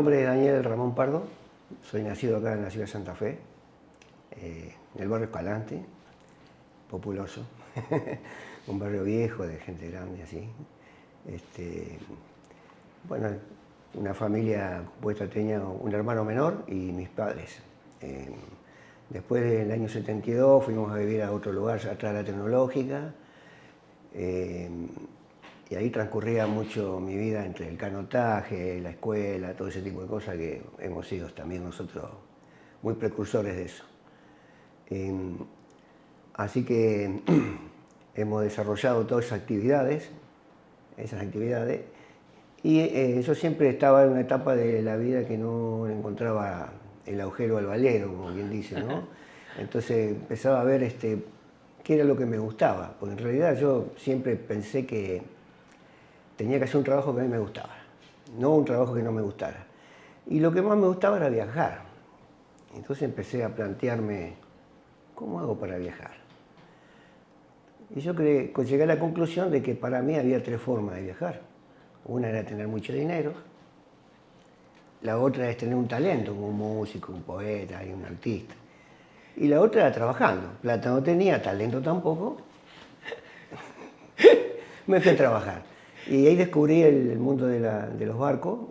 nombre es Daniel Ramón Pardo, soy nacido acá en la ciudad de Santa Fe, en el barrio Escalante, populoso, un barrio viejo de gente grande así. Bueno, una familia compuesta, tenía un hermano menor y mis padres. Después del año 72 fuimos a vivir a otro lugar, atrás de la tecnológica, y ahí transcurría mucho mi vida entre el canotaje, la escuela, todo ese tipo de cosas que hemos sido también nosotros muy precursores de eso. Así que hemos desarrollado todas esas actividades, y yo siempre estaba en una etapa de la vida que no encontraba el agujero al valero, como bien dice, ¿no? Entonces empezaba a ver qué era lo que me gustaba, porque en realidad yo siempre pensé que tenía que hacer un trabajo que a mí me gustaba, no un trabajo que no me gustara. Y lo que más me gustaba era viajar. Entonces empecé a plantearme, ¿cómo hago para viajar? Y yo llegué a la conclusión de que para mí había tres formas de viajar. Una era tener mucho dinero, la otra es tener un talento, como un músico, un poeta y un artista. Y la otra era trabajando. Plata no tenía, talento tampoco. Me fui a trabajar. Y ahí descubrí el mundo de los barcos,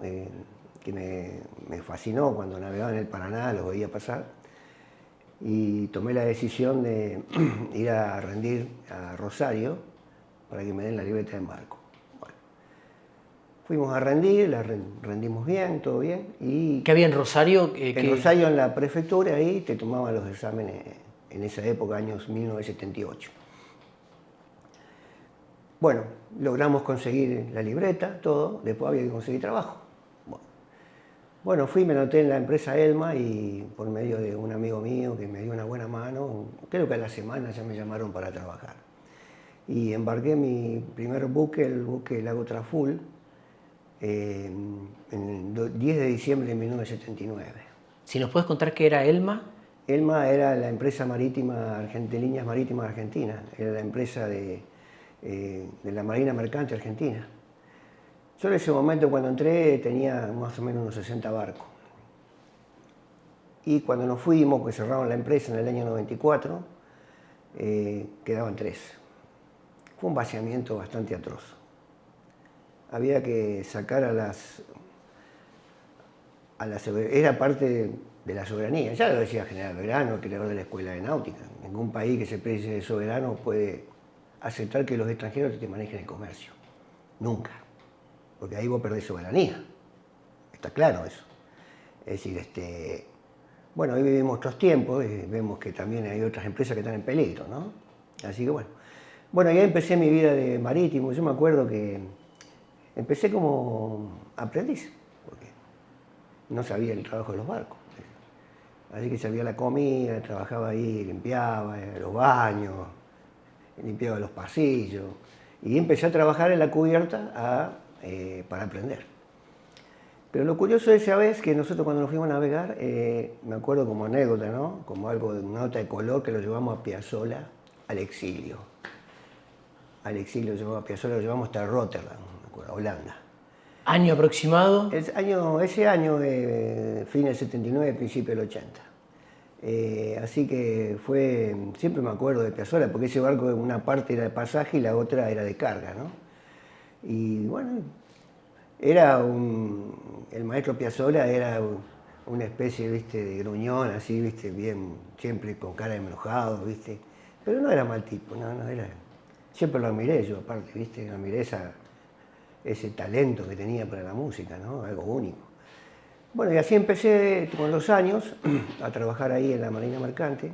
que me fascinó cuando navegaba en el Paraná, los veía pasar. Y tomé la decisión de ir a rendir a Rosario para que me den la libreta de embarco. Bueno, fuimos a rendir, rendimos bien, todo bien. Y ¿Qué había en Rosario? en Rosario, en la prefectura, ahí te tomaban los exámenes en esa época, años 1978. Bueno, logramos conseguir la libreta, todo, después había que conseguir trabajo. Bueno, fui, me anoté en la empresa Elma y por medio de un amigo mío que me dio una buena mano, creo que a la semana ya me llamaron para trabajar. Y embarqué mi primer buque, el buque Lago Traful, en el 10 de diciembre de 1979. Si nos puedes contar qué era Elma. Elma era la empresa marítima de líneas marítimas argentinas, era la empresa de la Marina Mercante Argentina. Yo en ese momento cuando entré tenía más o menos unos 60 barcos. Y cuando nos fuimos, que cerraron la empresa en el año 94, quedaban 3. Fue un vaciamiento bastante atroz. Había que sacar era parte de la soberanía. Ya lo decía General Belgrano, el creador de la Escuela de Náutica. Ningún país que se precie soberano puede aceptar que los extranjeros te manejen el comercio. Nunca. Porque ahí vos perdés soberanía. Está claro eso. Es decir, bueno, hoy vivimos otros tiempos y vemos que también hay otras empresas que están en peligro, ¿no? Así que bueno. Bueno, ya empecé mi vida de marítimo. Yo me acuerdo que empecé como aprendiz, porque no sabía el trabajo de los barcos. Así que sabía la comida, trabajaba ahí, limpiaba los baños, limpiaba los pasillos. Y empecé a trabajar en la cubierta para aprender. Pero lo curioso de esa vez que nosotros cuando nos fuimos a navegar, me acuerdo como anécdota, ¿no? Como algo de una nota de color, que lo llevamos a Piazzolla al exilio. Al exilio lo llevamos a Piazzolla, lo llevamos hasta Rotterdam, me acuerdo, a Holanda. ¿Año aproximado? Ese año, fin del 79, principio del 80. Así que siempre me acuerdo de Piazzolla, porque ese barco, una parte era de pasaje y la otra era de carga, ¿no? Y bueno, el maestro Piazzolla era una especie, ¿viste?, de gruñón, así, ¿viste?, bien, siempre con cara de enojado, ¿viste? Pero no era mal tipo, no era. Siempre lo admiré yo, aparte, ¿viste? Admiré ese talento que tenía para la música, ¿no? Algo único. Bueno, y así empecé con los años a trabajar ahí en la Marina Mercante.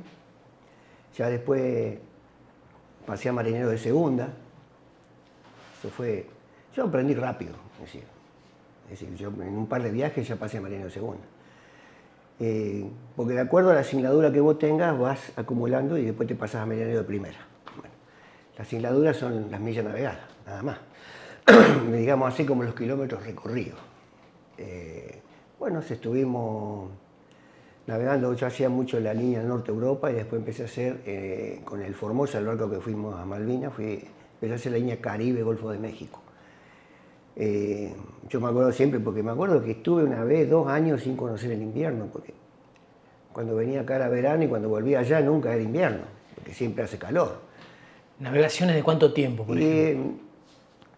Ya después pasé a marinero de segunda. Yo aprendí rápido, es decir, yo en un par de viajes ya pasé a marinero de segunda. Porque de acuerdo a la asignatura que vos tengas, vas acumulando y después te pasas a marinero de primera. Bueno, las asignaturas son las millas navegadas, nada más. Digamos así como los kilómetros recorridos. Bueno, estuvimos navegando, yo hacía mucho la línea Norte Europa y después empecé a hacer, con el Formosa, el barco que fuimos a Malvinas, empecé a hacer la línea Caribe, Golfo de México. Yo me acuerdo siempre, porque me acuerdo que estuve una vez, 2 años sin conocer el invierno, porque cuando venía acá era verano y cuando volvía allá nunca era invierno, porque siempre hace calor. ¿Navegaciones de cuánto tiempo, por ejemplo?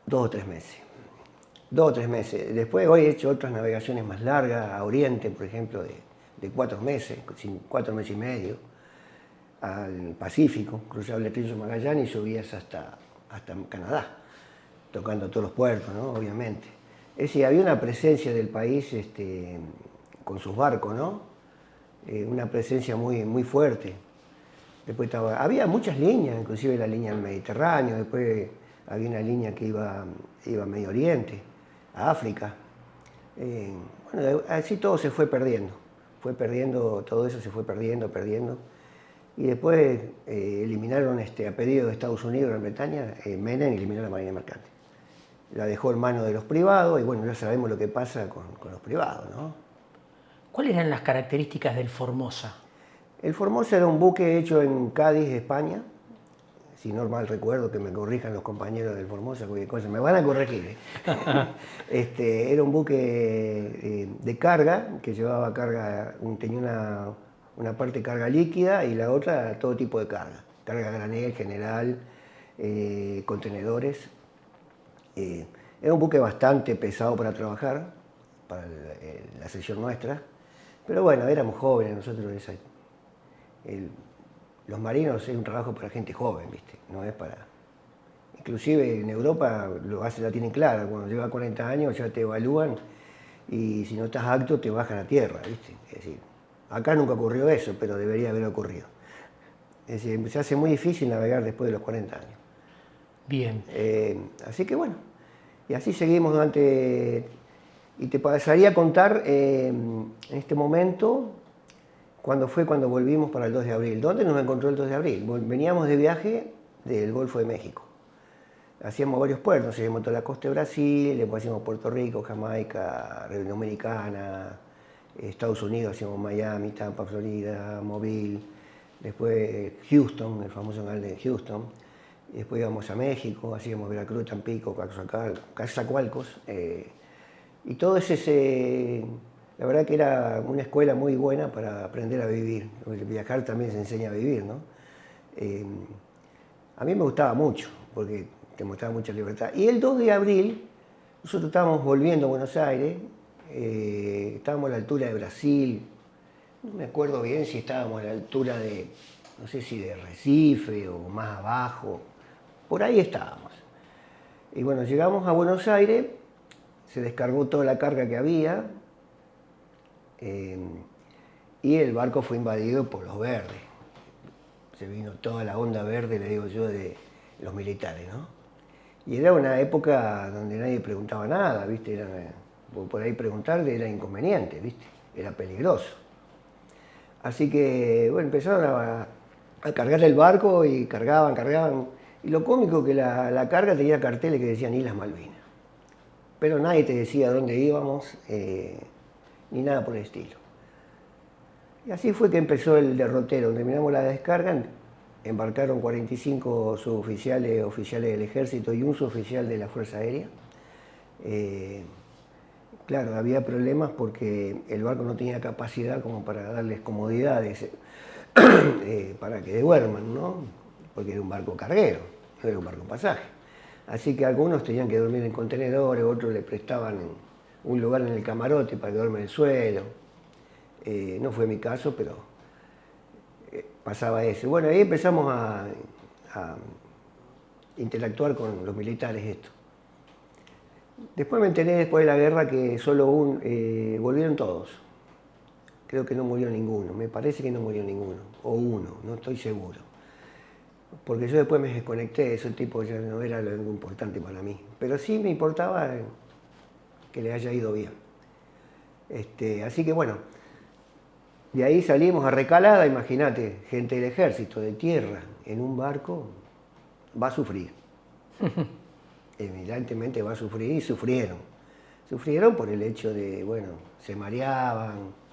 2 o 3 meses. 2 o 3 meses. Después hoy he hecho otras navegaciones más largas, a Oriente, por ejemplo, de 4 meses, 4 meses y medio, al Pacífico, cruzaba el estrecho de Magallanes y subías hasta Canadá, tocando todos los puertos, ¿no? Obviamente. Es decir, había una presencia del país con sus barcos, ¿no? Una presencia muy, muy fuerte. Después había muchas líneas, inclusive la línea del Mediterráneo, después había una línea que iba a Medio Oriente, a África. Bueno, así todo se fue perdiendo, todo eso se fue perdiendo. Y después eliminaron, a pedido de Estados Unidos, Gran Bretaña, Menem eliminó la Marina Mercante. La dejó en manos de los privados y bueno, ya sabemos lo que pasa con los privados, ¿no? ¿Cuáles eran las características del Formosa? El Formosa era un buque hecho en Cádiz, España. Si no mal recuerdo, que me corrijan los compañeros del Formosa, cualquier cosa, me van a corregir. Era un buque de carga, que llevaba carga, tenía una parte de carga líquida y la otra todo tipo de carga. Carga granel, general, contenedores. Era un buque bastante pesado para trabajar, para la sección nuestra. Pero bueno, éramos jóvenes nosotros. Los marinos es un trabajo para gente joven, ¿viste? No es para... Inclusive en Europa la tienen clara, cuando llevas 40 años ya te evalúan y si no estás apto te bajan a tierra, ¿viste? Es decir, acá nunca ocurrió eso, pero debería haber ocurrido. Es decir, se hace muy difícil navegar después de los 40 años. Bien. Así que bueno, y así seguimos durante... Y te pasaría a contar en este momento... Cuando volvimos para el 2 de abril. ¿Dónde nos encontró el 2 de abril? Veníamos de viaje del Golfo de México. Hacíamos varios puertos, hacíamos toda la costa de Brasil, después hacíamos Puerto Rico, Jamaica, República Dominicana, Estados Unidos, hacíamos Miami, Tampa, Florida, Mobile, después Houston, el famoso canal de Houston, después íbamos a México, hacíamos Veracruz, Tampico, Coatzacoalcos, y todo ese... La verdad que era una escuela muy buena para aprender a vivir. Viajar también se enseña a vivir, ¿no? A mí me gustaba mucho, porque te mostraba mucha libertad. Y el 2 de abril, nosotros estábamos volviendo a Buenos Aires, estábamos a la altura de Brasil, no me acuerdo bien si estábamos a la altura de, no sé si de Recife o más abajo, por ahí estábamos. Y bueno, llegamos a Buenos Aires, se descargó toda la carga que había, y el barco fue invadido por los verdes. Se vino toda la onda verde, le digo yo, de los militares, ¿no? Y era una época donde nadie preguntaba nada, ¿viste? Por ahí preguntar era inconveniente, ¿viste? Era peligroso. Así que, bueno, empezaron a cargar el barco y cargaban. Y lo cómico que la carga tenía carteles que decían Islas Malvinas. Pero nadie te decía dónde íbamos, ni nada por el estilo. Y así fue que empezó el derrotero. Terminamos la descarga, embarcaron 45 suboficiales, oficiales del ejército y un suboficial de la Fuerza Aérea. Claro, había problemas porque el barco no tenía capacidad como para darles comodidades para que duerman, ¿no? Porque era un barco carguero, no era un barco pasaje. Así que algunos tenían que dormir en contenedores, otros le prestaban un lugar en el camarote para que duerme en el suelo. No fue mi caso, pero pasaba eso. Bueno, ahí empezamos a interactuar con los militares esto. Después me enteré después de la guerra que solo volvieron todos. Creo que no murió ninguno, me parece que no murió ninguno, o uno, no estoy seguro. Porque yo después me desconecté, ese tipo ya no era lo importante para mí. Pero sí me importaba que le haya ido bien. Así que bueno, de ahí salimos a Recalada, imagínate, gente del ejército, de tierra, en un barco, va a sufrir. Evidentemente va a sufrir y sufrieron. Sufrieron por el hecho de, bueno, se mareaban.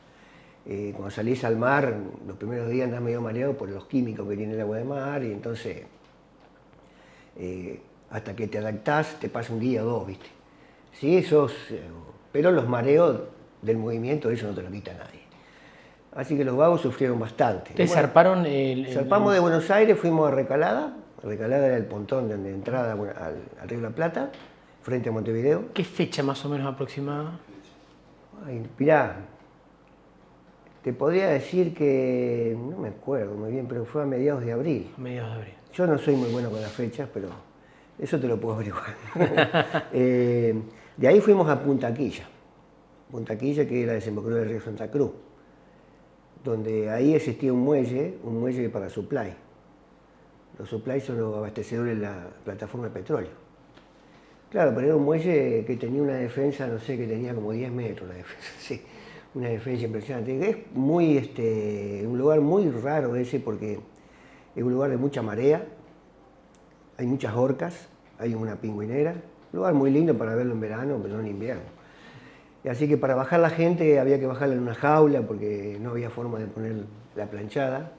Cuando salís al mar, los primeros días andás medio mareado por los químicos que tiene el agua de mar y entonces hasta que te adaptás te pasa un día o dos, ¿viste? Sí, pero los mareos del movimiento, eso no te lo quita nadie. Así que los vagos sufrieron bastante. ¿Ustedes zarparon Zarpamos de Buenos Aires, fuimos a Recalada. Recalada era el pontón de entrada al Río de la Plata, frente a Montevideo. ¿Qué fecha más o menos aproximada? Ay, mirá, te podría decir que, no me acuerdo muy bien, pero fue a mediados de abril. Mediados de abril. Yo no soy muy bueno con las fechas, pero eso te lo puedo averiguar. De ahí fuimos a Punta Quilla. Punta Quilla, que es la desembocadura del río Santa Cruz, donde ahí existía un muelle para supply. Los supply son los abastecedores de la plataforma de petróleo. Claro, pero era un muelle que tenía una defensa, no sé, que tenía como 10 metros la defensa, sí, una defensa impresionante. Es un lugar muy raro ese porque es un lugar de mucha marea, hay muchas orcas, hay una pingüinera, un lugar muy lindo para verlo en verano, pero no en invierno. Así que para bajar la gente había que bajarla en una jaula porque no había forma de poner la planchada.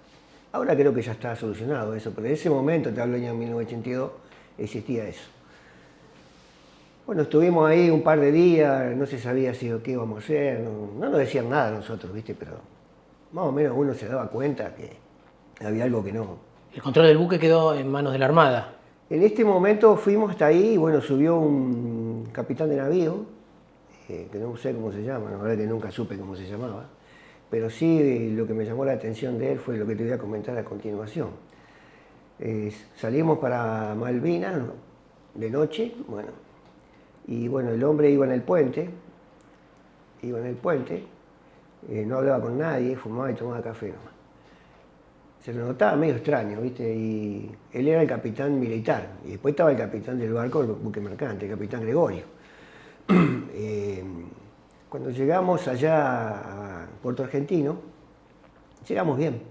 Ahora creo que ya está solucionado eso, pero en ese momento, te hablo del año 1982, existía eso. Bueno, estuvimos ahí un par de días, no se sabía qué íbamos a hacer, no nos decían nada nosotros, ¿viste? Pero más o menos uno se daba cuenta que había algo que no. El control del buque quedó en manos de la Armada. En este momento fuimos hasta ahí y bueno, subió un capitán de navío, que no sé cómo se llama, la verdad que nunca supe cómo se llamaba, pero sí lo que me llamó la atención de él fue lo que te voy a comentar a continuación. Salimos para Malvinas de noche, bueno, y bueno, el hombre iba en el puente, no hablaba con nadie, fumaba y tomaba café nomás. Se lo notaba medio extraño, ¿viste? Y él era el capitán militar, y después estaba el capitán del barco, el buque mercante, el capitán Gregorio. Cuando llegamos allá a Puerto Argentino, llegamos bien,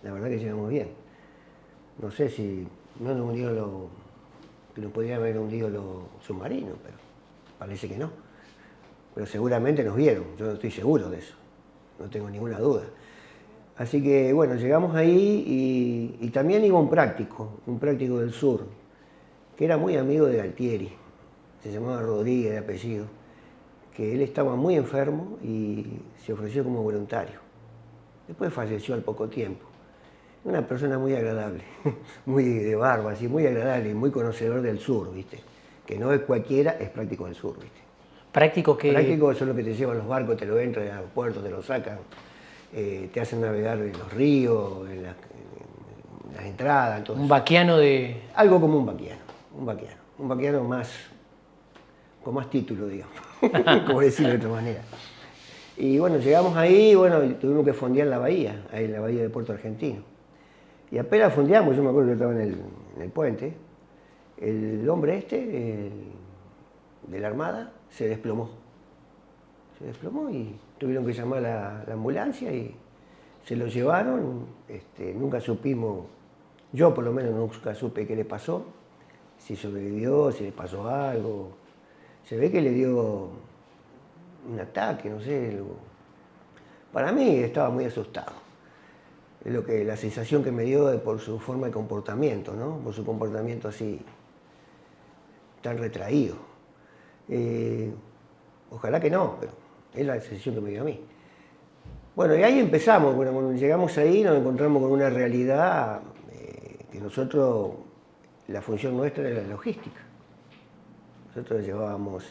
la verdad que llegamos bien. No sé si no nos hundieron que nos podrían haber hundido los submarinos, pero parece que no. Pero seguramente nos vieron, yo no estoy seguro de eso, no tengo ninguna duda. Así que bueno, llegamos ahí y también iba un práctico del sur, que era muy amigo de Galtieri, se llamaba Rodríguez de apellido, que él estaba muy enfermo y se ofreció como voluntario. Después falleció al poco tiempo. Una persona muy agradable, muy de barba, así, muy agradable, muy conocedor del sur, ¿viste? Que no es cualquiera, es práctico del sur, ¿viste? Práctico que... Prácticos son los que te llevan los barcos, te lo entran al aeropuerto, te lo sacan, te hacen navegar en los ríos, en las entradas, entonces, Un vaquiano de... algo como un vaquiano más, con más título, digamos, como decirlo de otra manera. Y bueno, llegamos ahí, bueno, tuvimos que fondear la bahía, ahí en la bahía de Puerto Argentino. Y apenas fondeamos, yo me acuerdo que estaba en el puente, el hombre de la Armada se desplomó. Se desplomó y tuvieron que llamar a la ambulancia y se lo llevaron. Nunca supimos, yo por lo menos nunca supe qué le pasó, si sobrevivió, si le pasó algo. Se ve que le dio un ataque, no sé. Para mí estaba muy asustado. Es la sensación que me dio por su forma de comportamiento, ¿no? Por su comportamiento así, tan retraído. Ojalá que no, pero es la sensación que me dio a mí. Bueno, y ahí empezamos. Bueno, cuando llegamos ahí nos encontramos con una realidad que nosotros, la función nuestra era la logística. Nosotros llevábamos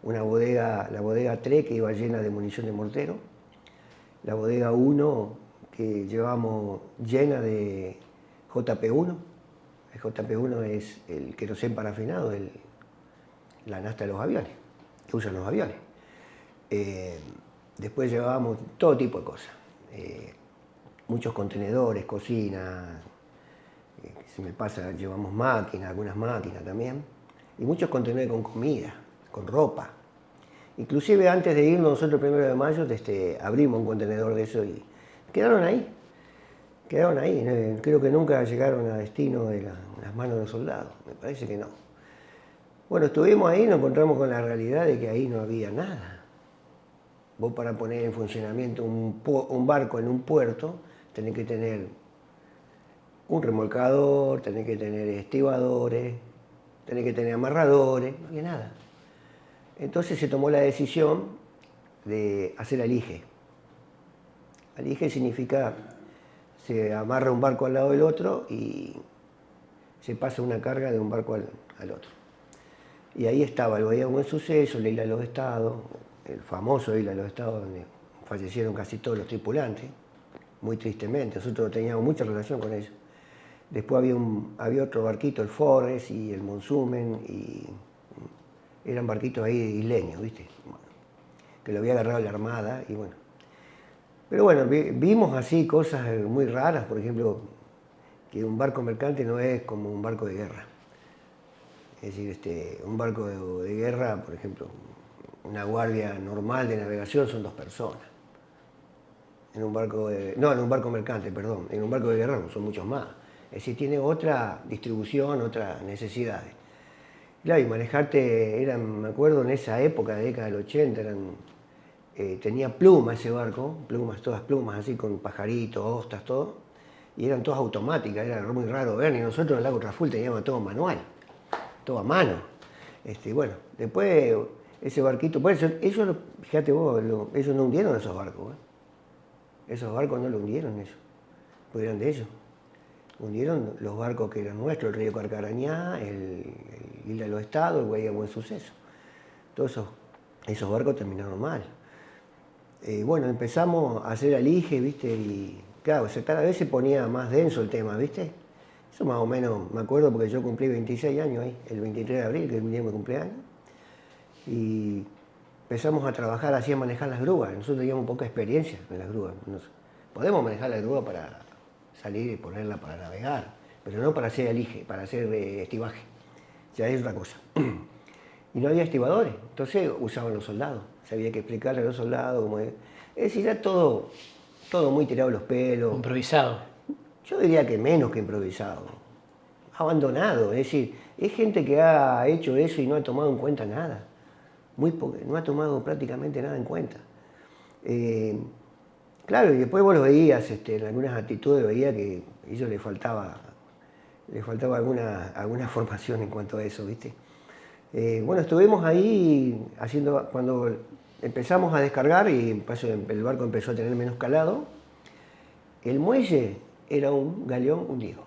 una bodega, la bodega 3, que iba llena de munición de mortero, la bodega 1, que llevamos llena de JP1. El JP1 es el querosén parafinado, la nafta de los aviones, que usan los aviones. Después llevábamos todo tipo de cosas, muchos contenedores, cocina, llevamos máquinas, algunas máquinas también, y muchos contenedores con comida, con ropa. Inclusive antes de irnos nosotros el 1 de mayo abrimos un contenedor de eso y quedaron ahí. Creo que nunca llegaron a destino de las manos de los soldados, me parece que no. Bueno, estuvimos ahí y nos encontramos con la realidad de que ahí no había nada. Vos para poner en funcionamiento un barco en un puerto tenés que tener un remolcador, tenés que tener estibadores, tenés que tener amarradores, no había nada. Entonces se tomó la decisión de hacer alige. Alige significa, se amarra un barco al lado del otro y se pasa una carga de un barco al otro. Y ahí estaba el Bahía Buen Suceso, la Isla de los Estados, el famoso Isla de los Estados, donde fallecieron casi todos los tripulantes, muy tristemente. Nosotros teníamos mucha relación con ellos. Después había otro barquito, el Forres y el Monsumen, y eran barquitos ahí isleños, ¿viste? Bueno, que lo había agarrado la Armada, y bueno. Pero bueno, vimos así cosas muy raras, por ejemplo, que un barco mercante no es como un barco de guerra. Es decir, un barco de guerra, por ejemplo, una guardia normal de navegación son 2 personas. En un barco en un barco mercante, perdón. En un barco de guerra son muchos más. Es decir, tiene otra distribución, otras necesidades. Claro, y manejarte, me acuerdo en esa época, de década del 80, tenía pluma ese barco, todas plumas así con pajaritos, ostas, todo, y eran todas automáticas, era muy raro ver, y nosotros en el lago Traful teníamos todo manual, todo a mano. Bueno, después ese barquito, por eso, ellos, fíjate vos, ellos no hundieron esos barcos, esos barcos no lo hundieron ellos, porque eran de ellos. Hundieron los barcos que eran nuestros, el río Carcarañá, el Isla de los Estados, el Bahía Buen Suceso. Todos esos barcos terminaron mal. Bueno, empezamos a hacer alige, ¿viste? Y claro, cada vez se ponía más denso el tema, ¿viste? Eso más o menos, me acuerdo porque yo cumplí 26 años ahí, el 23 de abril, que es mi día de mi cumpleaños. Y empezamos a trabajar así, a manejar las grúas. Nosotros teníamos poca experiencia en las grúas. Podemos manejar la grúa para salir y ponerla para navegar, pero no para hacer alige, para hacer estivaje. Ya es otra cosa. Y no había estibadores, entonces usaban los soldados. Se había que explicarle a los soldados cómo es. Es decir, ya todo muy tirado los pelos. Improvisado. Yo diría que menos que improvisado. Abandonado, es decir, es gente que ha hecho eso y no ha tomado en cuenta nada. No ha tomado prácticamente nada en cuenta. Claro, y después vos lo veías, en algunas actitudes veía que a ellos les faltaba alguna formación en cuanto a eso, ¿viste? Bueno, estuvimos ahí cuando empezamos a descargar y el barco empezó a tener menos calado, el muelle era un galeón hundido,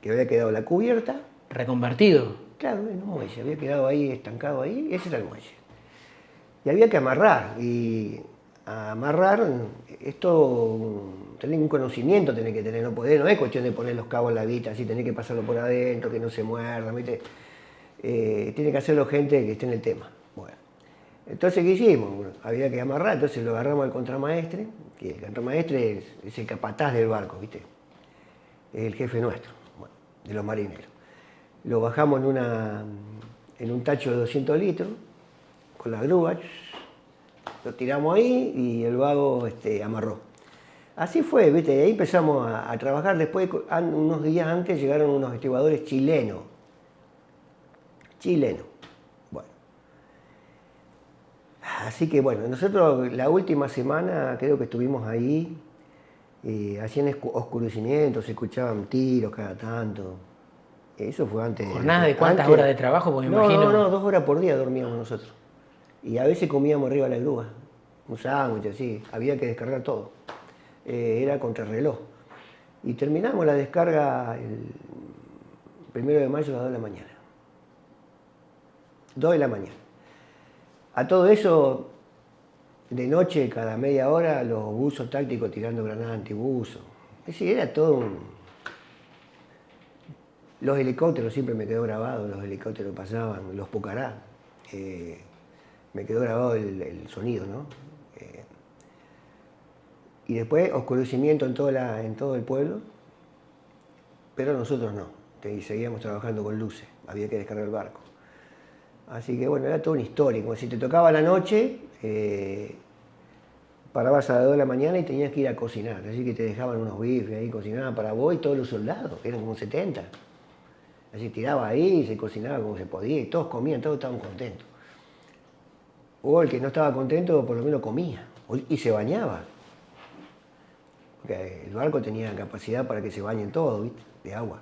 que había quedado la cubierta. Reconvertido. Claro, en un muelle, había quedado ahí, estancado ahí, ese era el muelle. Y había que amarrar, y amarrar, tener un conocimiento tenés que tener, no es cuestión de poner los cabos en la vista, así tenés que pasarlo por adentro, que no se muerda, ¿viste? Tiene que hacerlo gente que esté en el tema. Bueno, entonces, ¿qué hicimos? Bueno, había que amarrar, entonces lo agarramos al contramaestre, que el contramaestre es el capataz del barco, ¿viste? Es el jefe nuestro, bueno, de los marineros. Lo bajamos en un tacho de 200 litros, con la grúa, lo tiramos ahí y el vago amarró. Así fue, ¿viste? Ahí empezamos a trabajar. Después, unos días antes, llegaron unos estibadores chilenos. Bueno. Así que bueno, nosotros la última semana creo que estuvimos ahí, hacían oscurecimientos, se escuchaban tiros cada tanto. Eso fue antes. ¿Jornada de cuántas horas de trabajo? Porque me imagino. No, 2 horas por día dormíamos nosotros. Y a veces comíamos arriba de la grúa, un sándwich así, había que descargar todo. Era contrarreloj. Y terminamos la descarga el 1 de mayo a las 2 de la mañana. 2 de la mañana. A todo eso, de noche, cada media hora, los buzos tácticos tirando granadas antibuzo. Es decir, era todo Los helicópteros, siempre me quedó grabado, los helicópteros pasaban, los Pucará. Me quedó grabado el sonido, ¿no? Y después oscurecimiento en todo el pueblo, pero nosotros no, seguíamos trabajando con luces, había que descargar el barco. Así que bueno, era toda una historia, como si te tocaba la noche, parabas a las 2 de la mañana y tenías que ir a cocinar, así que te dejaban unos bifes ahí, cocinaban para vos y todos los soldados, eran como 70. Así tiraba ahí, se cocinaba como se podía y todos comían, todos estaban contentos. O el que no estaba contento por lo menos comía y se bañaba. Porque el barco tenía capacidad para que se bañen todos, ¿viste? De agua.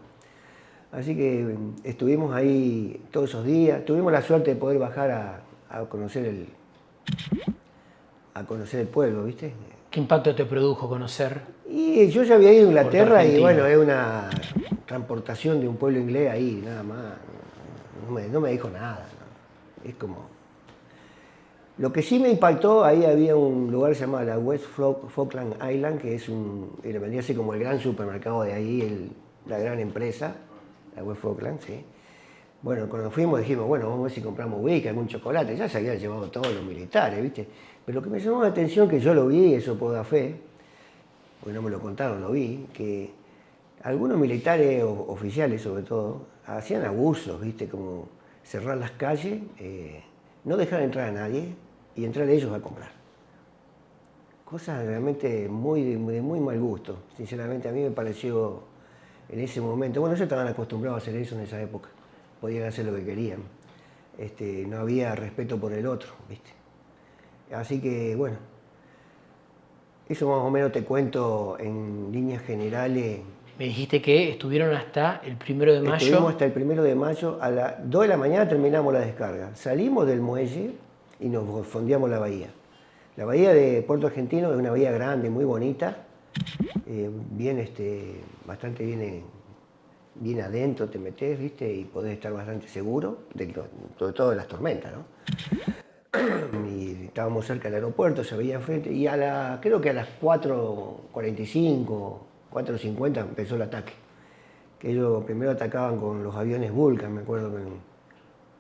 Así que estuvimos ahí todos esos días. Tuvimos la suerte de poder bajar a conocer el pueblo, ¿viste? ¿Qué impacto te produjo conocer? Y yo ya había ido a Inglaterra y Argentina. bueno, es una transportación de un pueblo inglés ahí, nada más. No me dijo nada, ¿no? Es como... Lo que sí me impactó, ahí había un lugar que se llamaba la West Falkland Island, que vendría a ser como el gran supermercado de ahí, la gran empresa, la West Falkland, sí. Bueno, cuando fuimos dijimos, bueno, vamos a ver si compramos whisky, algún chocolate, ya se habían llevado todos los militares, ¿viste? Pero lo que me llamó la atención, que yo lo vi, eso puedo dar fe, porque no me lo contaron, lo vi, que algunos militares oficiales sobre todo, hacían abusos, ¿viste? Como cerrar las calles, no dejar entrar a nadie y entrar ellos a comprar. Cosas realmente de muy mal gusto. Sinceramente a mí me pareció en ese momento, bueno, ellos estaban acostumbrados a hacer eso en esa época, podían hacer lo que querían. No había respeto por el otro, ¿viste? Así que bueno, eso más o menos te cuento en líneas generales. Me dijiste que estuvieron hasta el 1 de mayo. Estuvimos hasta el 1 de mayo, a las 2 de la mañana terminamos la descarga. Salimos del muelle y nos fondeamos la bahía. La bahía de Puerto Argentino es una bahía grande, muy bonita, bastante bien adentro te metés, ¿viste? Y podés estar bastante seguro de todo de las tormentas, ¿no? Y estábamos cerca del aeropuerto, se veía enfrente, y creo que a las 4:45, 4:50 empezó el ataque. Que ellos primero atacaban con los aviones Vulcan, me acuerdo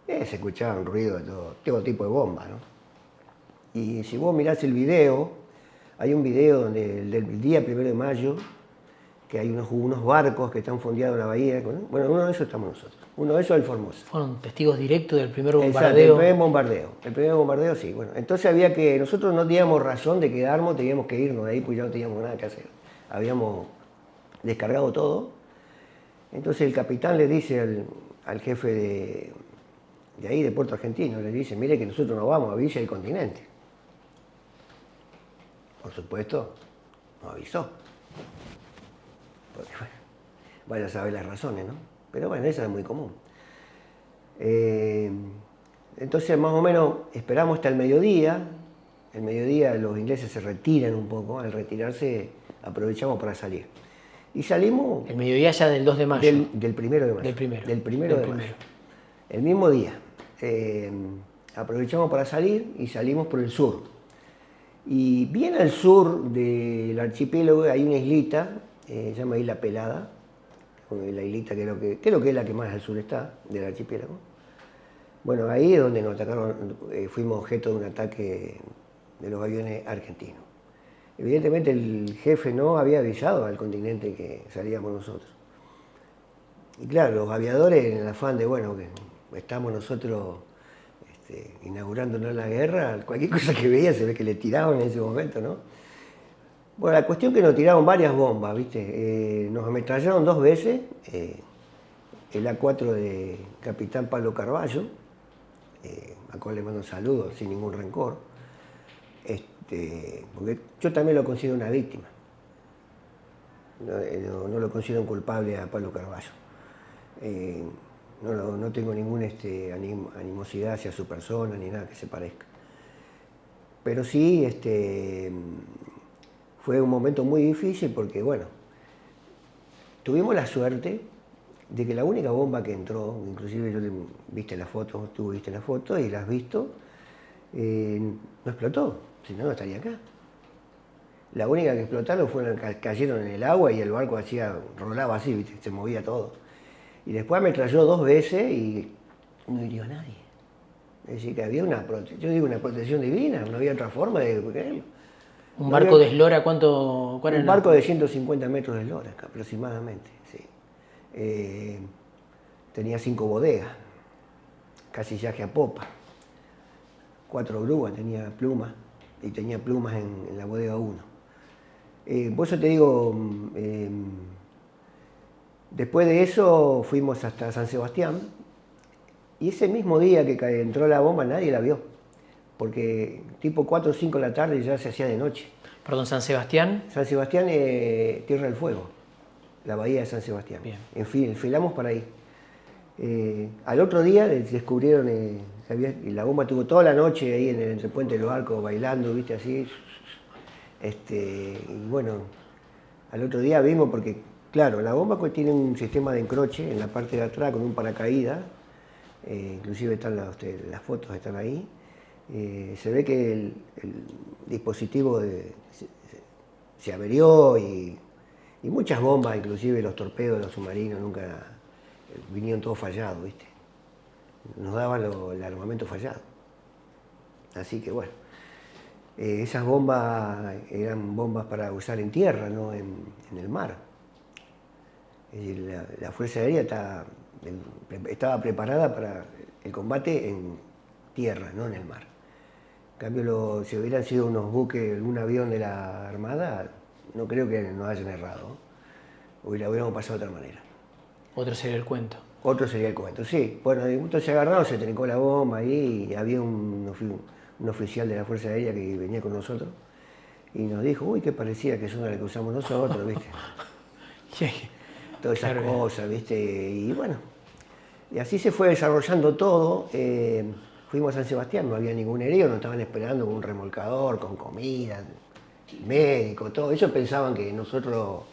que se escuchaban ruido de todo tipo de bombas, ¿no? Y si vos mirás el video, hay un video del día 1 de mayo, que hay unos barcos que están fondeados en la bahía. Bueno, uno de esos estamos nosotros. Uno de esos es el Formosa. Fueron testigos directos del primer bombardeo. Exacto, el primer bombardeo, sí. Bueno, entonces nosotros no teníamos razón de quedarnos, teníamos que irnos de ahí, pues ya no teníamos nada que hacer. Habíamos descargado todo. Entonces el capitán le dice al jefe de ahí, de Puerto Argentino, le dice, mire que nosotros nos vamos a Villa del Continente. Por supuesto, nos avisó. Porque, bueno, vaya a saber las razones, ¿no? Pero bueno, eso es muy común. Entonces, más o menos, esperamos hasta el mediodía. El mediodía los ingleses se retiran un poco. Al retirarse, aprovechamos para salir. Y salimos... El mediodía ya del 2 de mayo. Del 1 de mayo. Del primero de mayo. El mismo día. Aprovechamos para salir y salimos por el sur. Y bien al sur del archipiélago hay una islita, se llama Isla Pelada, la islita creo que es la que más al sur está del archipiélago. Bueno, ahí es donde nos atacaron, fuimos objeto de un ataque de los aviones argentinos. Evidentemente el jefe no había avisado al continente que salíamos nosotros. Y claro, los aviadores en el afán de, bueno, que estamos nosotros inaugurándonos la guerra, cualquier cosa que veía se ve que le tiraban en ese momento, ¿no? Bueno, la cuestión es que nos tiraron varias bombas, ¿viste? Nos ametrallaron 2 veces, el A4 de Capitán Pablo Carballo, a cual le mando un saludo sin ningún rencor, porque yo también lo considero una víctima, no lo considero un culpable a Pablo Carballo. No tengo ninguna animosidad hacia su persona ni nada que se parezca. Pero sí, fue un momento muy difícil porque, bueno, tuvimos la suerte de que la única bomba que entró, inclusive viste la foto, tú viste la foto y la has visto, no explotó, si no, no estaría acá. La única que explotaron fueron cayeron en el agua y el barco rolaba así, ¿viste? Se movía todo. Y después ametralló 2 veces y no hirió a nadie. Es decir, que había una protección divina, no había otra forma de creerlo. ¿Un barco de eslora cuánto? ¿Cuál era? Un barco de 150 metros de eslora, aproximadamente, sí. Tenía 5 bodegas, casillaje a popa, 4 grúas, tenía plumas, y tenía plumas en la bodega 1. Por eso te digo, después de eso fuimos hasta San Sebastián, y ese mismo día que entró la bomba nadie la vio, porque tipo 4 o 5 de la tarde ya se hacía de noche. Perdón, San Sebastián. San Sebastián, Tierra del Fuego, la bahía de San Sebastián. Bien. En fin, enfilamos para ahí. Al otro día descubrieron, y la bomba estuvo toda la noche ahí en el entrepuente de los arcos bailando, viste, así. Y bueno, al otro día vimos porque, claro, la bomba pues tiene un sistema de encroche en la parte de atrás con un paracaídas, inclusive están las fotos están ahí. Se ve que el dispositivo se averió y muchas bombas, inclusive los torpedos de los submarinos, nunca vinieron todos fallados, ¿viste? Nos daban el armamento fallado. Así que bueno, esas bombas eran bombas para usar en tierra, no en el mar. Es decir, la Fuerza Aérea estaba preparada para el combate en tierra, no en el mar. En cambio, si hubieran sido unos buques, un avión de la Armada, no creo que nos hayan errado. Hubiéramos pasado de otra manera. Otro sería el cuento. Otro sería el cuento, sí. Bueno, entonces se agarraron, se trincó la bomba ahí y había un oficial de la Fuerza Aérea que venía con nosotros y nos dijo, uy, que parecía que son las que usamos nosotros, ¿viste? Todas esas cosas, ¿viste? Y bueno, y así se fue desarrollando todo. Fuimos a San Sebastián, no había ningún herido, nos estaban esperando con un remolcador, con comida, médico, todo. Ellos pensaban que nosotros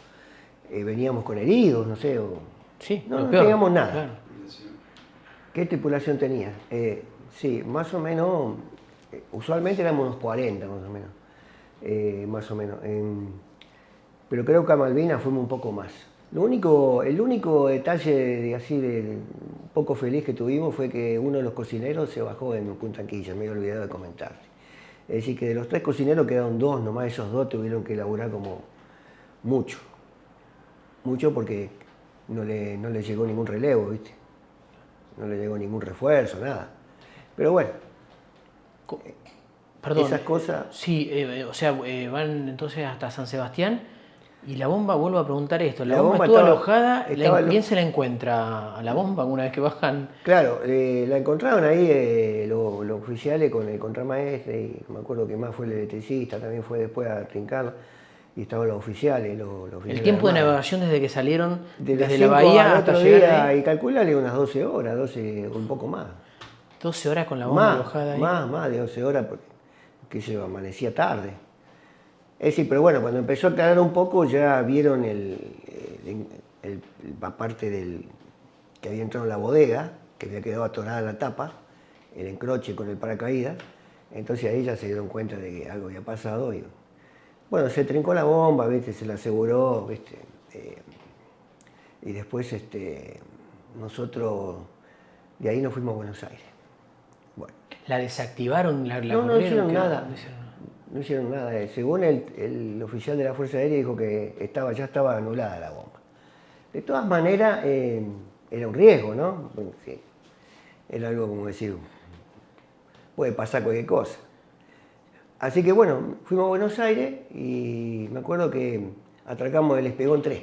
veníamos con heridos, no sé, sí, no teníamos nada. Claro. ¿Qué tripulación tenía? Sí, más o menos, usualmente éramos unos 40 más o menos. Pero creo que a Malvinas fuimos un poco más. El único detalle de un poco feliz que tuvimos fue que uno de los cocineros se bajó en Punta Anquilla, me he olvidado de comentarte. Es decir, que de los 3 cocineros quedaron 2, nomás esos 2 tuvieron que laburar como mucho. Mucho porque no le llegó ningún relevo, ¿viste? No le llegó ningún refuerzo, nada. Pero bueno, perdón, esas cosas... Sí, o sea, van entonces hasta San Sebastián y la bomba, vuelvo a preguntar esto, la bomba estuvo alojada, ¿quién se la encuentra a la bomba una vez que bajan? Claro, la encontraron ahí los oficiales con el contramaestre y me acuerdo que más fue el electricista, también fue después a trincarla. Y estaban los oficiales, ¿El tiempo de navegación desde que salieron desde la bahía hasta llegar ahí? Y calculale unas 12 horas, 12, un poco más. 12 horas con la bomba alojada ahí. Más de 12 horas, porque se amanecía tarde. Es decir, pero bueno, cuando empezó a aclarar un poco ya vieron la parte que había entrado en la bodega, que había quedado atorada en la tapa, el encroche con el paracaídas. Entonces ahí ya se dieron cuenta de que algo había pasado. Bueno, se trincó la bomba, ¿viste? Se la aseguró, ¿viste? Y después nosotros de ahí nos fuimos a Buenos Aires. Bueno. ¿La desactivaron? No hicieron nada. No hicieron nada. Según el oficial de la Fuerza Aérea dijo que ya estaba anulada la bomba. De todas maneras, era un riesgo, ¿no? Bueno, sí. Era algo como decir, puede pasar cualquier cosa. Así que bueno, fuimos a Buenos Aires y me acuerdo que atracamos el Espigón 3.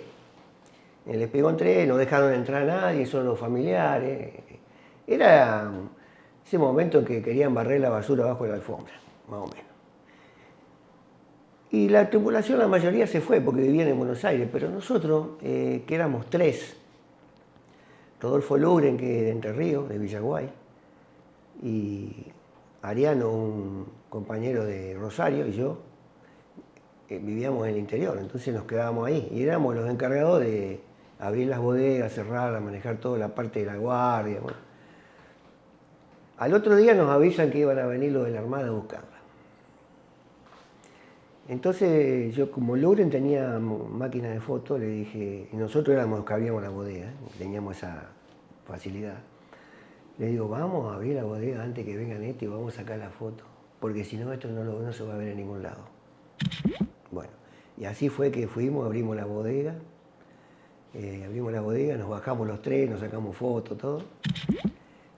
En el Espigón 3 no dejaron entrar a nadie, solo los familiares. Era ese momento en que querían barrer la basura abajo de la alfombra, más o menos. Y la tripulación, la mayoría se fue porque vivían en Buenos Aires, pero nosotros, que éramos 3, Rodolfo Luren, que de Entre Ríos, de Villaguay, y Ariano, un compañero de Rosario, y yo, vivíamos en el interior, entonces nos quedábamos ahí. Y éramos los encargados de abrir las bodegas, cerrarlas, manejar toda la parte de la guardia. Bueno. Al otro día nos avisan que iban a venir los de la Armada a buscarla. Entonces yo, como Luren tenía máquina de fotos, le dije, y nosotros éramos los que abríamos la bodega, teníamos esa facilidad. Le digo, vamos a abrir la bodega antes que vengan estos y vamos a sacar la foto, porque si no esto no se va a ver en ningún lado. Bueno, y así fue que fuimos, abrimos la bodega, nos bajamos los 3, nos sacamos fotos, todo.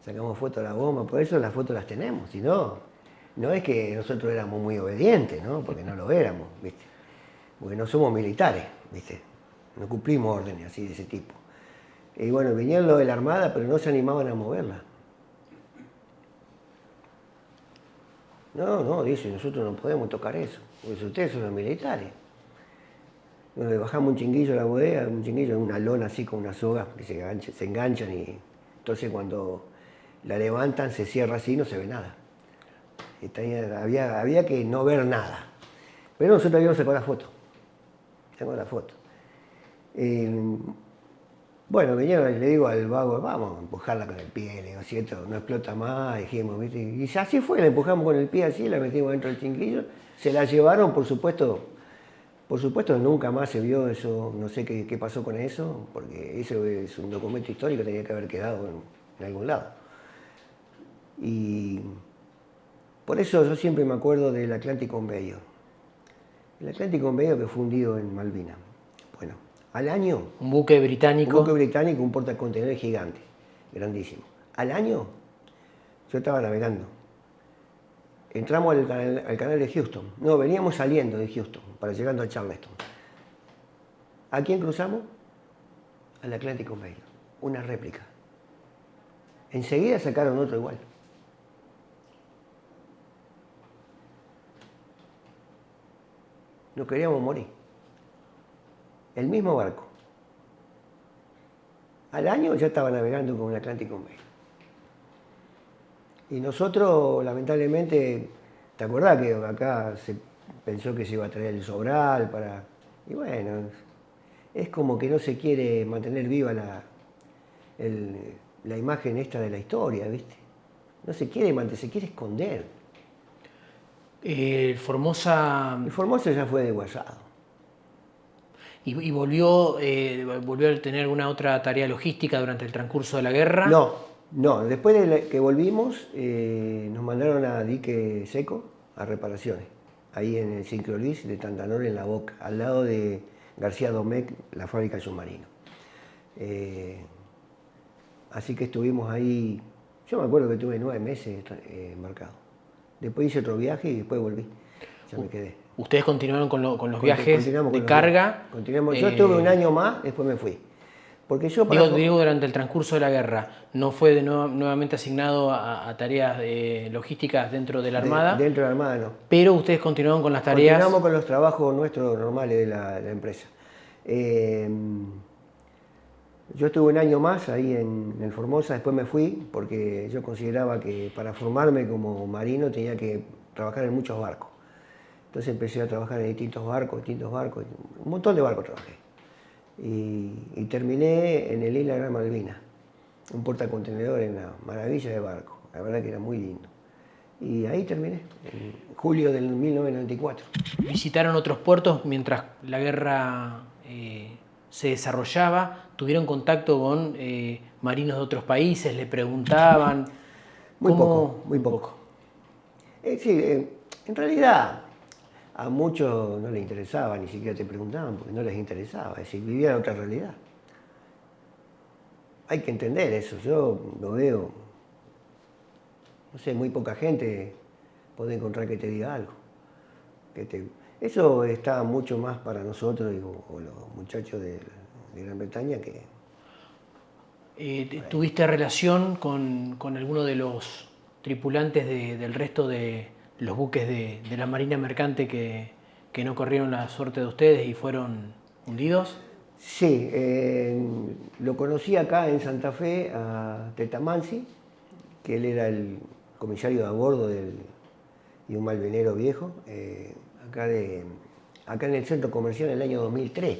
Sacamos fotos de la bomba, por eso las fotos las tenemos, si no, no es que nosotros éramos muy obedientes, ¿no? Porque no lo éramos, ¿viste? Porque no somos militares, ¿viste? No cumplimos órdenes así de ese tipo. Y bueno, venían los de la Armada, pero no se animaban a moverla. No, dice, nosotros no podemos tocar eso, porque ustedes son los militares. Bueno, le bajamos un chinguillo a la bodega, un chinguillo, una lona así con unas sogas que se enganchan y Entonces cuando la levantan se cierra así y no se ve nada. Había que no ver nada. Pero nosotros habíamos sacado la foto. Bueno, vinieron, le digo al vago, vamos a empujarla con el pie, le digo, si esto no explota más, dijimos, ¿viste? Y así fue, la empujamos con el pie así, la metimos dentro del chinguillo, se la llevaron, por supuesto nunca más se vio eso, no sé qué pasó con eso, porque eso es un documento histórico, tenía que haber quedado en algún lado. Y por eso yo siempre me acuerdo del Atlantic Conveyor. El Atlantic Conveyor que fue hundido en Malvinas. Bueno, al año... Un buque británico. Un portacontenedores gigante, grandísimo. Al año, yo estaba navegando. Entramos al canal de Houston. No, veníamos saliendo de Houston, para llegando a Charleston. ¿A quién cruzamos? Al Atlantic Conveyor. Una réplica. Enseguida sacaron otro igual. Nos queríamos morir. El mismo barco. Al año ya estaba navegando con un Atlantic Conveyor. Y nosotros, lamentablemente, ¿te acordás que acá se pensó que se iba a traer el Sobral para...? Y bueno, es como que no se quiere mantener viva la imagen esta de la historia, ¿viste? No se quiere mantener, se quiere esconder. El Formosa ya fue desguazado. ¿Y volvió a tener alguna otra tarea logística durante el transcurso de la guerra? No. Después de que volvimos, nos mandaron a dique seco a reparaciones. Ahí en el Sincrolis de Tantanor, en La Boca, al lado de García Domecq, la fábrica de submarinos. Así que estuvimos ahí, yo me acuerdo que tuve 9 meses embarcado. Después hice otro viaje y después volví, ya me quedé. ¿Ustedes continuaron con los viajes de carga? Continuamos. Yo estuve un año más, después me fui. Porque yo digo, durante el transcurso de la guerra, ¿no fue nuevamente asignado a tareas logísticas dentro de la Armada? Dentro de la Armada no. Pero ustedes continuaron con las tareas... Continuamos con los trabajos nuestros normales de la empresa. Yo estuve un año más ahí en el Formosa, después me fui porque yo consideraba que para formarme como marino tenía que trabajar en muchos barcos. Entonces empecé a trabajar en distintos barcos, un montón de barcos trabajé. Y terminé en el Isla Gran Malvina, un portacontenedor en una maravilla de barco, la verdad que era muy lindo. Y ahí terminé, en julio del 1994. ¿Visitaron otros puertos mientras la guerra se desarrollaba? ¿Tuvieron contacto con marinos de otros países? ¿Le preguntaban? Muy poco. Sí, en realidad a muchos no les interesaba, ni siquiera te preguntaban porque no les interesaba, es decir, vivían otra realidad. Hay que entender eso, yo lo veo, no sé, muy poca gente puede encontrar que te diga algo. Eso está mucho más para nosotros o los muchachos de Gran Bretaña que... ¿Tuviste relación con alguno de los tripulantes del resto de los buques de la Marina Mercante que no corrieron la suerte de ustedes y fueron hundidos? Sí, lo conocí acá en Santa Fe a Tetamansi, que él era el comisario de a bordo y un malvenero viejo, acá en el centro comercial en el año 2003.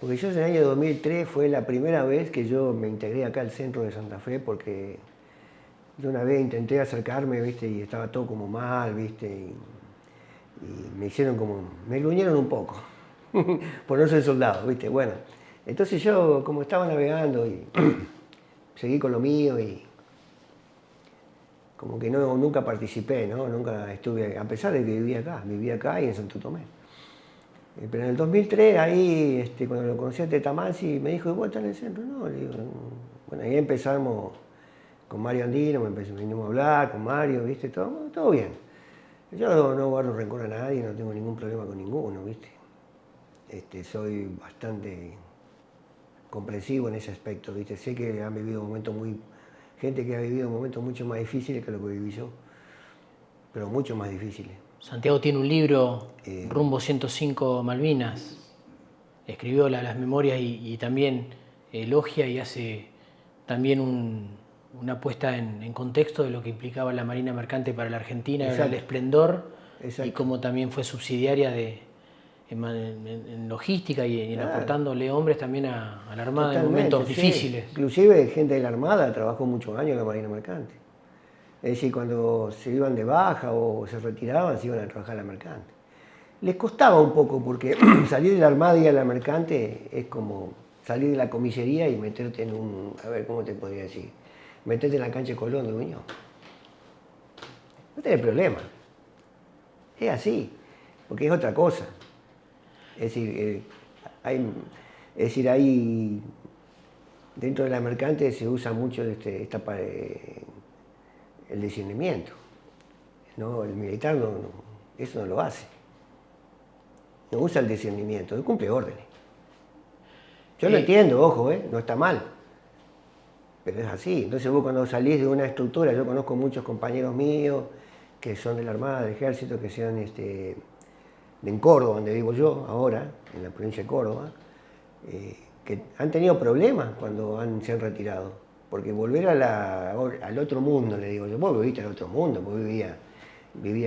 Porque yo en el año 2003 fue la primera vez que yo me integré acá al centro de Santa Fe, porque yo una vez intenté acercarme, ¿viste? Y estaba todo como mal, ¿viste? Y me hicieron me gruñeron un poco, por no ser soldado, ¿viste? Bueno, entonces yo como estaba navegando y seguí con lo mío y como que nunca participé, ¿no? Nunca estuve, a pesar de que vivía acá y en Santo Tomé. Pero en el 2003, ahí, cuando lo conocí a Tetamansi, me dijo, ¿vos estás en el centro? No, le digo, bueno, ahí empezamos con Mario Andino, vinimos a hablar con Mario, ¿viste? Todo bien. Yo no guardo rencor a nadie, no tengo ningún problema con ninguno, ¿viste? Soy bastante comprensivo en ese aspecto, ¿viste? Sé que han vivido gente que ha vivido momentos mucho más difíciles que lo que viví yo, pero mucho más difíciles. Santiago tiene un libro, Rumbo 105 Malvinas. Escribió las memorias y también elogia y hace también una puesta en contexto de lo que implicaba la Marina Mercante para la Argentina, era el esplendor, y cómo también fue subsidiaria en logística y en aportándole hombres también a la Armada. Totalmente, en momentos difíciles. Inclusive gente de la Armada trabajó muchos años en la Marina Mercante. Es decir, cuando se iban de baja o se retiraban, se iban a trabajar a la Mercante. Les costaba un poco porque salir de la Armada y ir a la Mercante es como salir de la comisaría y meterte en un... A ver, ¿cómo te podría decir? Meterte en la cancha de Colón de Unión. No tenés problema. Es así, porque es otra cosa. Es decir, hay dentro de la Mercante se usa mucho el discernimiento. ¿No? El militar eso no lo hace. No usa el discernimiento, él cumple órdenes. Yo lo entiendo, ojo, no está mal. Pero es así. Entonces vos cuando salís de una estructura, yo conozco muchos compañeros míos que son de la Armada, del Ejército, que sean en Córdoba, donde vivo yo ahora, en la provincia de Córdoba, que han tenido problemas cuando se han retirado. Porque volver al otro mundo, le digo yo, vos viviste al otro mundo, vos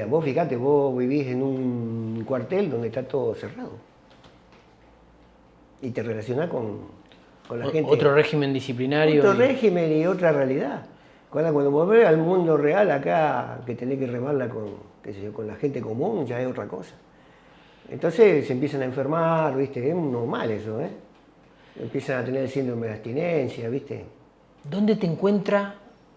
vos fíjate, vos vivís en un cuartel donde está todo cerrado. Y te relacionás con la gente. Otro régimen disciplinario. Otro régimen y otra realidad. Cuando volvés al mundo real acá, que tenés que remarla con la gente común, ya es otra cosa. Entonces se empiezan a enfermar, ¿viste? Es normal eso, ¿eh? Empiezan a tener el síndrome de abstinencia, ¿viste? ¿Dónde te encuentra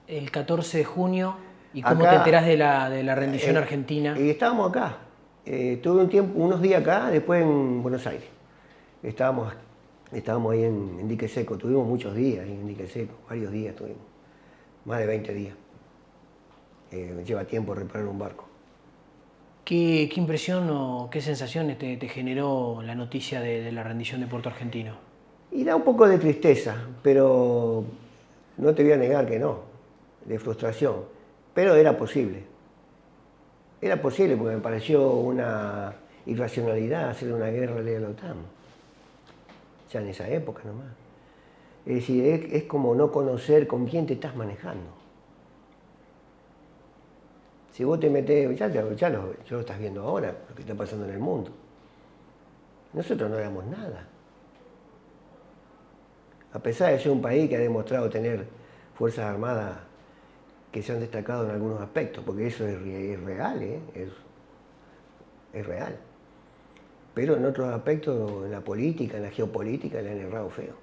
el 14 de junio y cómo te enterás de la rendición argentina? Y estábamos acá. Tuve unos días acá, después en Buenos Aires. Estábamos ahí en Dique Seco, tuvimos muchos días en Dique Seco, varios días tuvimos, más de 20 días. Lleva tiempo reparar un barco. ¿Qué impresión o qué sensaciones te generó la noticia de la rendición de Puerto Argentino? Y da un poco de tristeza, pero no te voy a negar que no, de frustración, pero era posible. Era posible porque me pareció una irracionalidad hacer una guerra a la OTAN. Ya en esa época nomás. Es decir, es como no conocer con quién te estás manejando. Si vos te metés, ya lo estás viendo ahora, lo que está pasando en el mundo. Nosotros no éramos nada. A pesar de ser un país que ha demostrado tener fuerzas armadas que se han destacado en algunos aspectos, porque eso es real, es real. Pero en otros aspectos, en la política, en la geopolítica, le han errado feo.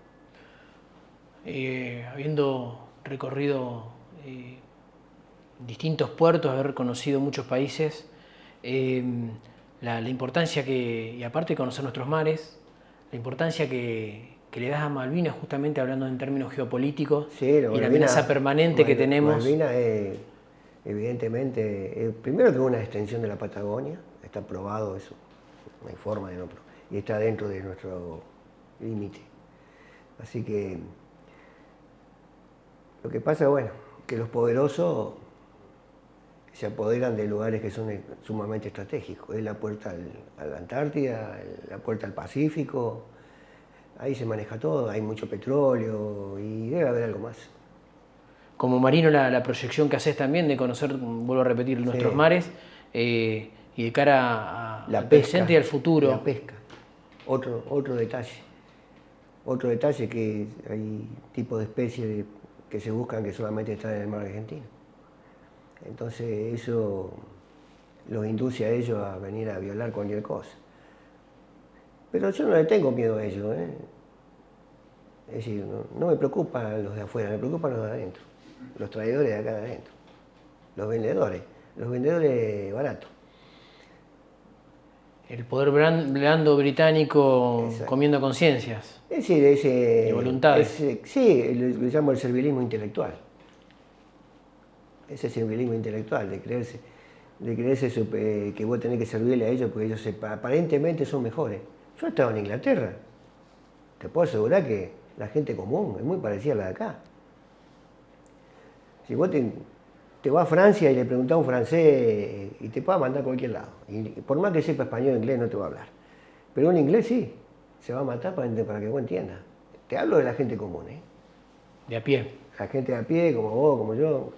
Habiendo recorrido distintos puertos, haber conocido muchos países, la importancia y aparte de conocer nuestros mares, la importancia que le das a Malvinas, justamente hablando en términos geopolíticos, sí, y la amenaza permanente que tenemos. Malvinas es, evidentemente, primero que es una extensión de la Patagonia, está probado eso, no hay forma de no probar, y está dentro de nuestro límite. Así que lo que pasa, bueno, que los poderosos se apoderan de lugares que son sumamente estratégicos. Es la puerta a la Antártida, la puerta al Pacífico. Ahí se maneja todo, hay mucho petróleo y debe haber algo más. Como marino, la proyección que haces también de conocer, vuelvo a repetir, nuestros mares y de cara al presente y al futuro. La pesca, otro detalle. Otro detalle que hay tipos de especies que se buscan que solamente están en el mar argentino. Entonces eso los induce a ellos a venir a violar cualquier cosa. Pero yo no le tengo miedo a ellos, ¿eh? Es decir, no me preocupan los de afuera, me preocupan los de adentro, los traidores de acá de adentro, los vendedores baratos. El poder blando británico. Exacto. Comiendo conciencias. Es decir, y voluntades. Sí, lo llamo el servilismo intelectual. Ese servilismo intelectual, de creerse que vos tenés que servirle a ellos porque ellos aparentemente son mejores. Yo he estado en Inglaterra, te puedo asegurar que la gente común es muy parecida a la de acá. Si vos te vas a Francia y le preguntás a un francés y te puede mandar a cualquier lado, y por más que sepa español o inglés no te va a hablar, pero un inglés sí, se va a matar para que vos entiendas. Te hablo de la gente común, ¿eh? De a pie. la gente a pie, como vos, como yo.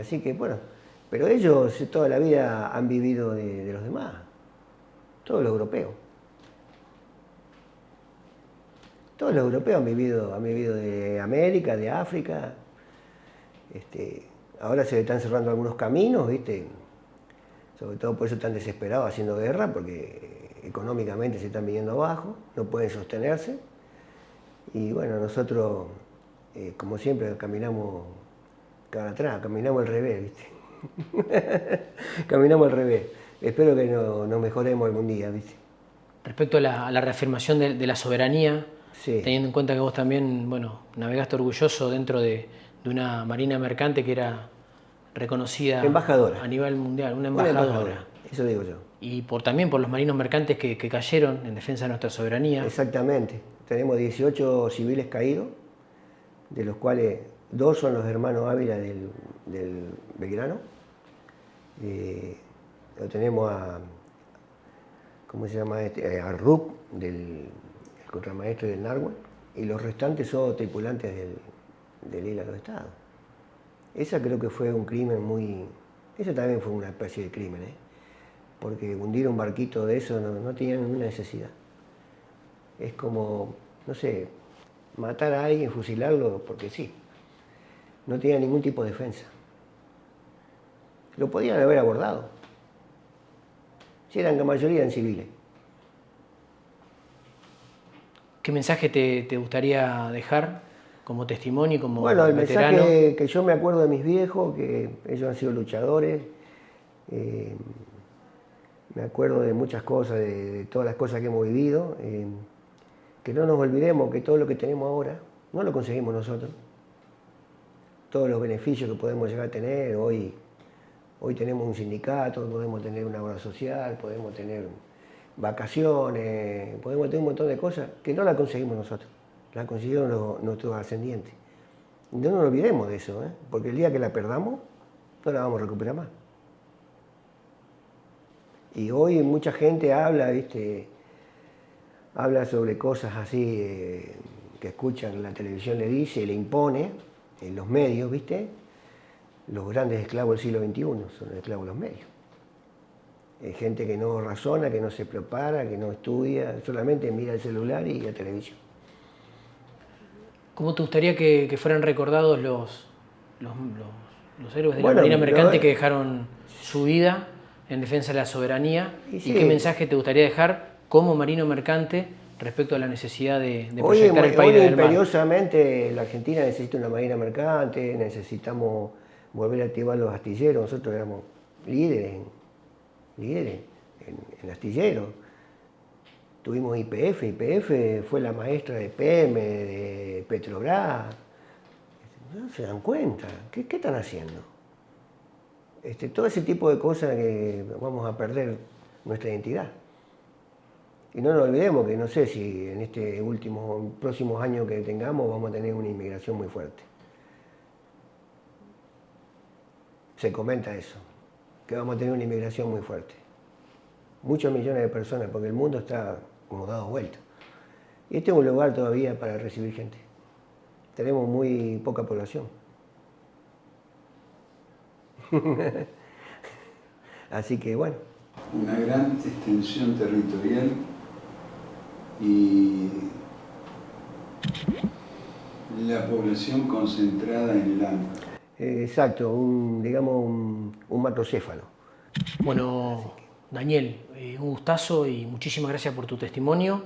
Así que bueno, pero ellos toda la vida han vivido de los demás, todos los europeos. Todos los europeos han vivido de América, de África. Ahora se están cerrando algunos caminos, ¿viste? Sobre todo por eso están desesperados haciendo guerra, porque económicamente se están viniendo abajo, no pueden sostenerse. Y bueno, nosotros, como siempre, caminamos cara atrás, caminamos al revés, ¿viste? Caminamos al revés. Espero que nos mejoremos algún día, ¿viste? Respecto a la reafirmación de la soberanía, Sí. teniendo en cuenta que vos también, bueno, navegaste orgulloso dentro de una marina mercante que era reconocida Embajadora. a nivel mundial, una Una embajadora. Eso digo yo. Y también por los marinos mercantes que cayeron en defensa de nuestra soberanía. Exactamente. Tenemos 18 civiles caídos, de los cuales 2 son los hermanos Ávila del Belgrano. Lo tenemos ¿cómo se llama este? A Ruc, el contramaestre del Narwhal, y los restantes son tripulantes del Isla de los Estados. Esa creo que fue un crimen muy... Esa también fue una especie de crimen, porque hundir un barquito de eso no tenía ninguna necesidad. Es como, no sé, matar a alguien, fusilarlo, porque sí. No tenía ningún tipo de defensa. Lo podían haber abordado. Si eran, la mayoría eran civiles. ¿Qué mensaje te gustaría dejar como testimonio y como Bueno, el veterano? mensaje que yo me acuerdo de mis viejos, que ellos han sido luchadores. Me acuerdo de muchas cosas, de todas las cosas que hemos vivido. Que no nos olvidemos que todo lo que tenemos ahora no lo conseguimos nosotros. Todos los beneficios que podemos llegar a tener, hoy tenemos un sindicato, podemos tener una obra social, podemos tener vacaciones, podemos tener un montón de cosas que no las conseguimos nosotros, las consiguieron nuestros ascendientes. No nos olvidemos de eso, porque el día que la perdamos, no la vamos a recuperar más. Y hoy mucha gente habla, ¿viste? Habla sobre cosas así que escuchan, la televisión le dice, le impone, en los medios, ¿viste? Los grandes esclavos del siglo XXI son los esclavos de los medios. Gente que no razona, que no se prepara, que no estudia, solamente mira el celular y la televisión. ¿Cómo te gustaría que fueran recordados los héroes de la Marina Mercante que dejaron su vida en defensa de la soberanía? ¿Y qué mensaje te gustaría dejar como marino mercante respecto a la necesidad de proyectar el país del mar? Imperiosamente la Argentina necesita una marina mercante, necesitamos volver a activar los astilleros. Nosotros éramos líderes en astilleros. Tuvimos YPF fue la maestra de PM, de Petrobras. No se dan cuenta. ¿Qué están haciendo? Todo ese tipo de cosas que vamos a perder nuestra identidad. Y no nos olvidemos que no sé si en próximos años que tengamos vamos a tener una inmigración muy fuerte. Se comenta eso, que vamos a tener una inmigración muy fuerte. Muchos millones de personas, porque el mundo está como dado vuelta. Y este es un lugar todavía para recibir gente. Tenemos muy poca población. Así que bueno. Una gran extensión territorial y la población concentrada en el AMBA. Exacto, un macrocéfalo. Bueno, Daniel, un gustazo y muchísimas gracias por tu testimonio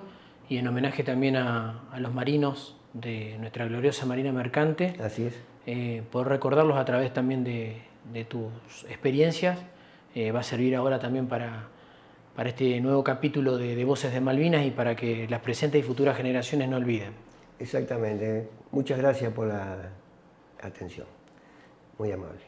y en homenaje también a los marinos de nuestra gloriosa Marina Mercante. Así es. Poder recordarlos a través también de tus experiencias va a servir ahora también para este nuevo capítulo de Voces de Malvinas y para que las presentes y futuras generaciones no olviden. Exactamente. Muchas gracias por la atención. Muy amable.